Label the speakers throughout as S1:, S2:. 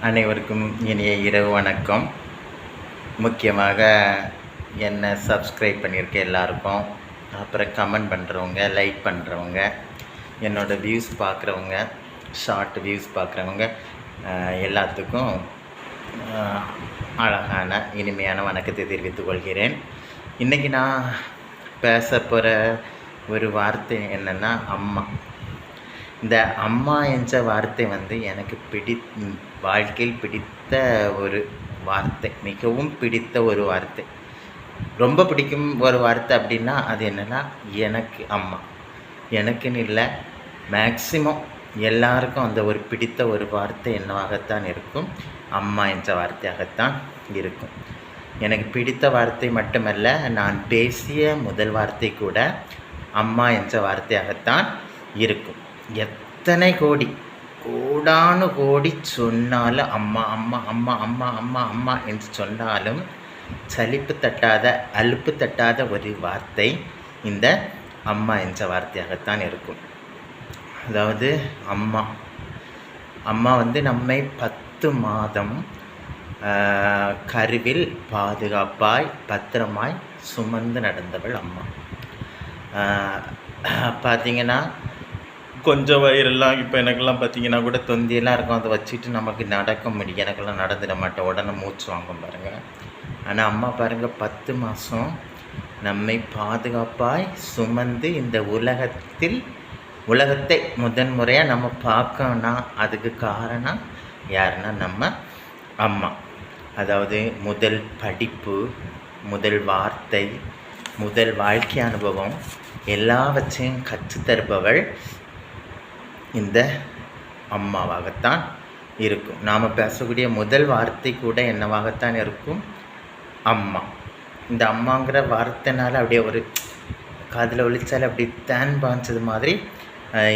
S1: அனைவருக்கும் இனிய இரவு வணக்கம். முக்கியமாக என்னை சப்ஸ்கிரைப் பண்ணியிருக்க எல்லாருக்கும், அப்புறம் கமெண்ட் பண்ணுறவங்க, லைக் பண்ணுறவங்க, என்னோடய வியூஸ் பார்க்குறவங்க, ஷார்ட் வியூஸ் பார்க்குறவங்க எல்லாத்துக்கும் அழகான இனிமையான வணக்கத்தை தெரிவித்துக் கொள்கிறேன். இன்றைக்கி நான் பேச போகிற ஒரு வார்த்தை என்னென்னா அம்மா. இந்த அம்மா என்ற வார்த்தை எனக்கு வாழ்க்கையில் பிடித்த ஒரு வார்த்தை, மிகவும் பிடித்த ஒரு வார்த்தை, ரொம்ப பிடிக்கும் ஒரு வார்த்தை. அப்படின்னா அது என்னென்னா, எனக்கு அம்மா, எனக்குன்னு இல்லை, மேக்சிமம் எல்லாருக்கும் அந்த ஒரு பிடித்த ஒரு வார்த்தை என்னவாகத்தான் இருக்கும், அம்மா என்ற வார்த்தையாகத்தான் இருக்கும். எனக்கு பிடித்த வார்த்தை மட்டுமல்ல, நான் பேசிய முதல் வார்த்தை கூட அம்மா என்ற வார்த்தையாகத்தான் இருக்கும். எத்தனை கோடானு கோடி சொன்னாலும் அம்மா அம்மா அம்மா அம்மா அம்மா அம்மா என்று சொன்னாலும் சலிப்பு தட்டாத, அலுப்பு தட்டாத ஒரு வார்த்தை இந்த அம்மா என்ற வார்த்தையாகத்தான் இருக்கும். அதாவது அம்மா நம்மை 10 மாதம் கருவில் பாதுகாப்பாய் பத்திரமாய் சுமந்து நடந்தவள் அம்மா. பார்த்திங்கன்னா கொஞ்சம் வயிறெல்லாம் இப்போ எனக்கெல்லாம் பார்த்திங்கன்னா கூட தொந்தியெல்லாம் இருக்கும், அதை வச்சுட்டு நமக்கு நடக்க முடியும். எனக்கெல்லாம் நடந்துட மாட்டேன், உடனே மூச்சு வாங்கும் பாருங்கள். ஆனால் அம்மா பாருங்கள், 10 மாதம் நம்மை பாதுகாப்பாய் சுமந்து இந்த உலகத்தை முதன்முறையாக நம்ம பார்க்கணும்னா அதுக்கு காரணம் யாருன்னா நம்ம அம்மா. அதாவது முதல் படிப்பு, முதல் வார்த்தை, முதல் வாழ்க்கை அனுபவம் எல்லாவற்றையும் கற்றுத்தருபவள் இந்த அம்மாவாகத்தான் இருக்கும். நாம் பேசக்கூடிய முதல் வார்த்தை கூட என்னவாகத்தான் இருக்கும், அம்மா. இந்த அம்மாங்கிற வார்த்தைனால அப்படியே ஒரு காதில் ஒழிச்சால் அப்படி தேன் பாய்ச்சது மாதிரி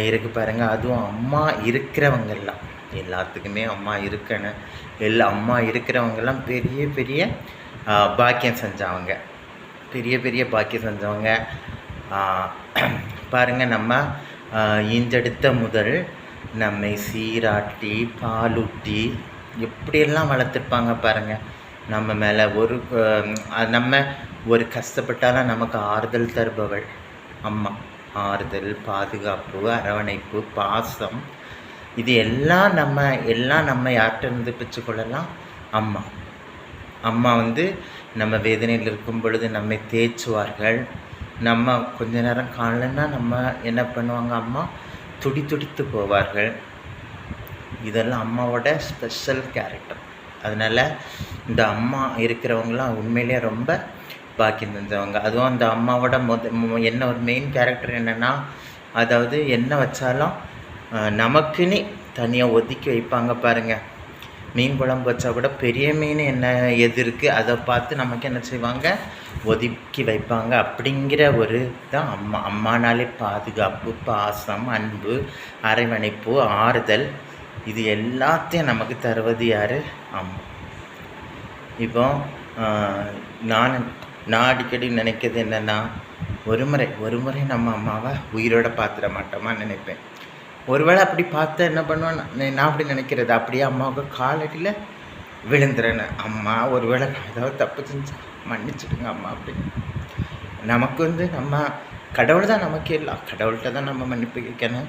S1: இருக்குது பாருங்கள். அதுவும் அம்மா இருக்கிறவங்கெல்லாம், எல்லாத்துக்குமே அம்மா இருக்கணும். அம்மா இருக்கிறவங்கெல்லாம் பெரிய பெரிய பாக்கியம் செஞ்சவங்க, பெரிய பாக்கியம் செஞ்சவங்க. பாருங்கள், நம்ம இந்தெடுத்த முதல் நம்மை சீராட்டி பாலூட்டி எப்படியெல்லாம் வளர்த்துருப்பாங்க பாருங்கள். நம்ம மேலே நம்ம ஒரு கஷ்டப்பட்டாலும் நமக்கு ஆறுதல் தருபவள் அம்மா. ஆறுதல், பாதுகாப்பு, அரவணைப்பு, பாசம், இது எல்லாம் நம்ம யார்கிட்ட பெற்றுக்கொள்ளலாம், அம்மா. அம்மா நம்ம வேதனையில் இருக்கும் பொழுது நம்மை தேய்ச்சுவார்கள். நம்ம கொஞ்ச நேரம் காணலைன்னா நம்ம என்ன பண்ணுவாங்க, அம்மா துடித்து போவார்கள். இதெல்லாம் அம்மாவோட ஸ்பெஷல் கேரக்டர். அதனால் இந்த அம்மா இருக்கிறவங்களாம் உண்மையிலே ரொம்ப பாக்கியம் செஞ்சவங்க. அதுவும் அந்த அம்மாவோட என்ன ஒரு மெயின் கேரக்டர் என்னென்னா, அதாவது என்ன வச்சாலும் நமக்குன்னு தனியாக ஒதுக்கி வைப்பாங்க பாருங்கள். மீன் குழம்பு வச்சா கூட பெரிய மீன் எது இருக்குது அதை பார்த்து நமக்கு என்ன செய்வாங்க, ஒதுக்கி வைப்பாங்க. அப்படிங்கிற ஒரு தான் அம்மா. அம்மானாலே பாதுகாப்பு, பாசம், அன்பு, அரவணைப்பு, ஆறுதல், இது எல்லாத்தையும் நமக்கு தருவது யார், அம்மா. இப்போ நான் அடிக்கடி நினைக்கிறது என்னென்னா, ஒரு முறை நம்ம அம்மாவை உயிரோட பார்த்துட மாட்டோமான்னு நினைப்பேன். ஒருவேளை அப்படி பார்த்தா என்ன பண்ணுவேன், நான் அப்படி நினைக்கிறது, அப்படியே அம்மாவுக்கு காலடியில் விழுந்துறேன்னு. அம்மா ஒருவேளை ஏதாவது தப்பு செஞ்சு மன்னிச்சுடுங்க அம்மா அப்படின்னு. நமக்கு நம்ம கடவுள் தான் நமக்கு எல்லாம், கடவுள்கிட்ட தான் நம்ம மன்னிப்பு கேட்கணும்.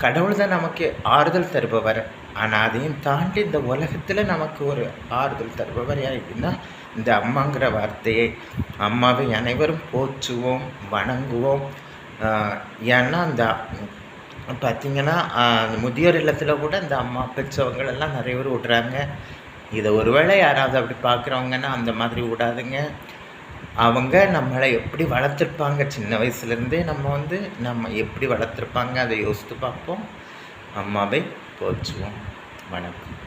S1: கடவுள் தான் நமக்கு ஆறுதல் தருபவர். ஆனால் அதையும் தாண்டி இந்த உலகத்தில் நமக்கு ஒரு ஆறுதல் தருபவர் யாருன்னா இந்த அம்மாங்கிற வார்த்தையை. அம்மாவை அனைவரும் போற்றுவோம், வணங்குவோம். ஏன்னா அந்த பார்த்திங்கன்னா முதியோர் இல்லத்தில் கூட இந்த அம்மா பெற்றவங்களெல்லாம் நிறைய பேர் விட்றாங்க. இதை ஒருவேளை யாராவது அப்படி பார்க்குறவங்கன்னா அந்த மாதிரி விடாதுங்க. அவங்க நம்மளை எப்படி வளர்த்துருப்பாங்க, சின்ன வயசுலேருந்தே நம்ம எப்படி வளர்த்துருப்பாங்க அதை யோசித்து பார்ப்போம். அம்மாவை போற்றுவோம். வணக்கம்.